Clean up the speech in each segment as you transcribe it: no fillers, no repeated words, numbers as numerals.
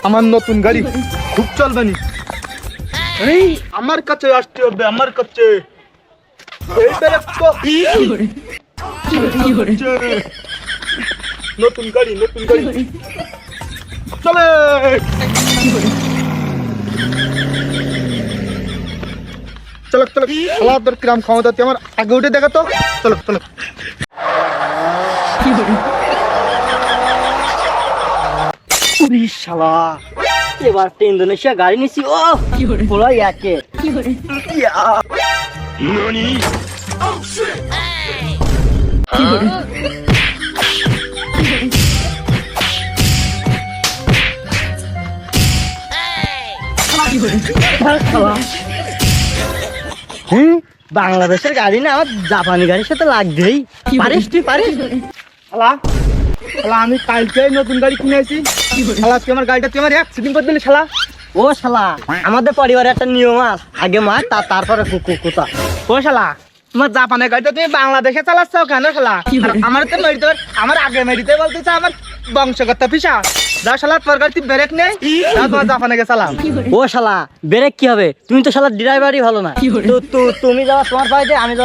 আমার নতুন গাড়ি খুব চলবে নি। এই আমার কাছে আসতে হবে, আমার কাছে। নতুন গাড়ি, নতুন গাড়ি চলে। চলো চলো, খেলা তোর কিরাম ক্ষমতা, তুই আমার আগে উঠে দেখা তো। চলো চলো। শালা এবার তো ইন্দোনেশিয়া গাড়ি নিছি। ও পুরো একে বাংলাদেশের গাড়ি না আমার জাপানি গাড়ির সাথে লাগবেই। পারিস তুই পারিস? আমি কালকে নতুন গাড়ি কিনেছি। শালা তুই আমার গাড়িটা তুই আমার অ্যাক্সিডেন্ট করে দিলি শালা। ও শালা আমাদের পরিবারে একটা নিয়ম আছে, আগে মার তারপরে কুকুতা। ও শালা তোমার জাপানের গাড়িটা তুমি বাংলাদেশে চালাচ্ছ কেন শালা? আমার তো মেরিতে, আমার আগে মেরিতে বলতেছে আমার বংশগত পিসা। যা শালা তোর গাড়ি তুই ব্রেক নেই, তোমার জাপানে গে চালাম। ও শালা ব্রেক কি হবে? তুমি তো শালা ড্রাইভারই ভালো না। তো তুমি যাওয়া তোমার পাইতে, আমি তো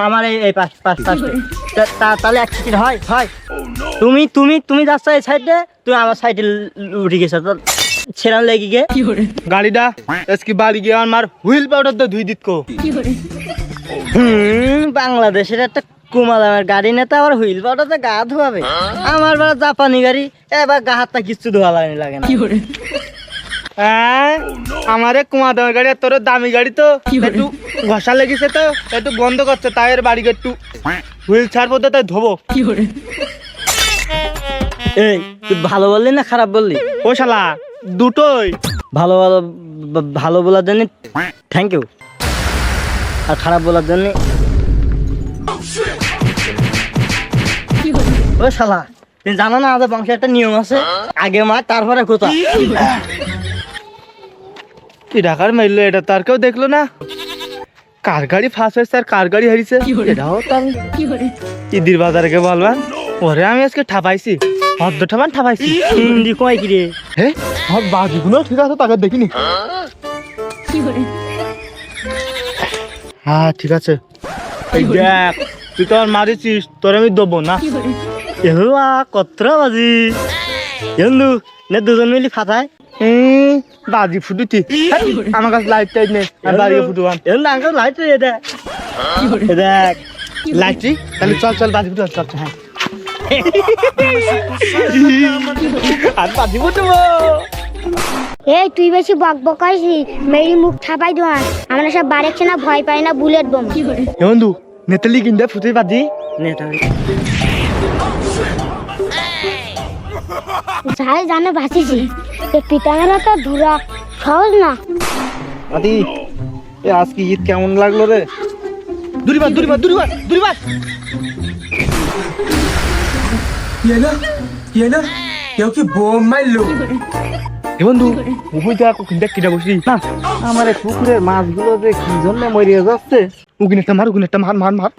আমার এই পাশ তাহলে অ্যাক্সিডেন্ট হয়। তুমি তুমি তুমি যাচ্ছ এই সাইডে, তুমি আমার সাইডে উঠে গেছো, তো ছেড়ান লেগে গে গাড়িটা আজকে বাড়ি গিয়ে আমার হুইল পাউডার তো ধুই দিত। বাংলাদেশের একটা কুমা দামের গাড়ি নেতা আবার হুইল পাউডারতে গা ধোয়াবে? আমার বেলা জাপানি গাড়ি, এবার গা হাতটা কিচ্ছু ধোয়া লাগে না। আমারে কুমা দামের গাড়ি, তোর দামি গাড়ি তো একটু ঘষা লেগেছে, তো একটু বন্ধ করছে, তাই এর বাড়ি একটু হুইল ছাড়বো তো, তাই ধোবো। এই তুই ভালো বললি না খারাপ বললি? ও শালা দুটোই ভালো ভালো বলার জন্য থ্যাংক ইউ, আর খারাপ বলার জন্য ও শালা। তুমি জানো না আমাদের বংশের একটা নিয়ম আছে, আগে মার তারপরে কোথা। কি ঢাকার মারলো এটা, তার কেউ দেখলো না? কার গাড়ি ফার্স্ট হয়েছে আর কার গাড়ি হারিয়েছে এটাও তার ঈদের বাজারকে বলবেন। ওরে আমি আজকে ঠাপাইছি, হদ্দ ঠাপান ঠাপাইছি। হিন্দি কয় কি রে? হ্যাঁ আমার বাকিগুলো ঠিক আছে, তাকে দেখিনি। হ্যাঁ ঠিক আছে, এই দেখ তুই তো আর মারিছিস, তোর আমি দেবো না। এহুয়া কতরা বাজি এলু নে দুজন মিলি ফাটায় বাজি ফুটুতি। আমার কাছে লাইট টাইট নেই, আমি বাড়ি ফুটুবান। এলু আঙ্কাল লাইট রে দেখ দেখ লাইট, তাহলে চল চল বাজি ফুটু চল। হ্যাঁ আর বাজি ফুটবো। এই তুই বেশি বক বকাইছি, মেরি মুখ ছাপাই দোয়ান। আমরা সব বাড়েছে না, ভয় পাই না বুলেট বোম। এ বন্ধু নেতালি কিনতে ফুটে বাজি যাই জানে ভাসিছি, এই পিটামেরা তো ধুরা সহজ না। আদি আজকে ঈদ কেমন লাগলো রে? দুরিবার দুরিবার দুরিবার দুরিবার কেউ কি বোম মারলো? এ বন্ধু ওই দেখ ওখানটা কিটা বসলি না, আমার এই পুকুরের মাছগুলো যে কি জন্য মরিয়ে যাচ্ছে। ওখানে একটা মার, ওখানে একটা মার মার মার।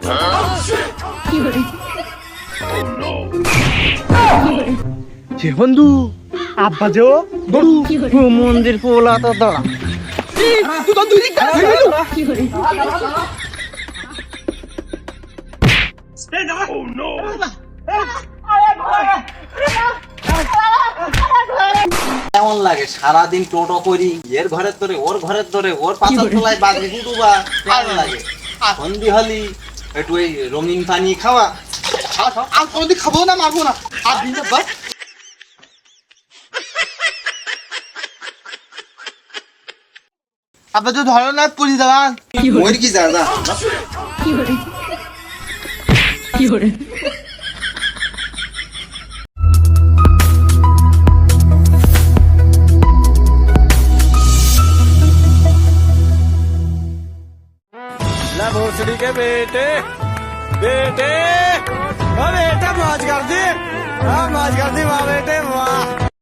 যে বন্ধু আব্বা যে ও গরু মন্দির পোলা তো দাঁড়া তুই তো দুই দিক কেমন লাগে সারাদিন টোটো করি, এর ঘরের ধরে ওর ঘরের ধরে, ওর পাতার তলায় বাজি ফুটুবা, কেমন লাগে? সন্ধি হলি একটু ওই রঙিন পানি খাওয়া। আর কোনদিন খাবো না, মারবো না। আর দিন আব্বা তো ধরো না, পুলিশ যাবান ওর কি যা যা भोसड़ी के बेटे बेटे बेटा मौज कर दी, मौज कर दी वाह बेटे वाह।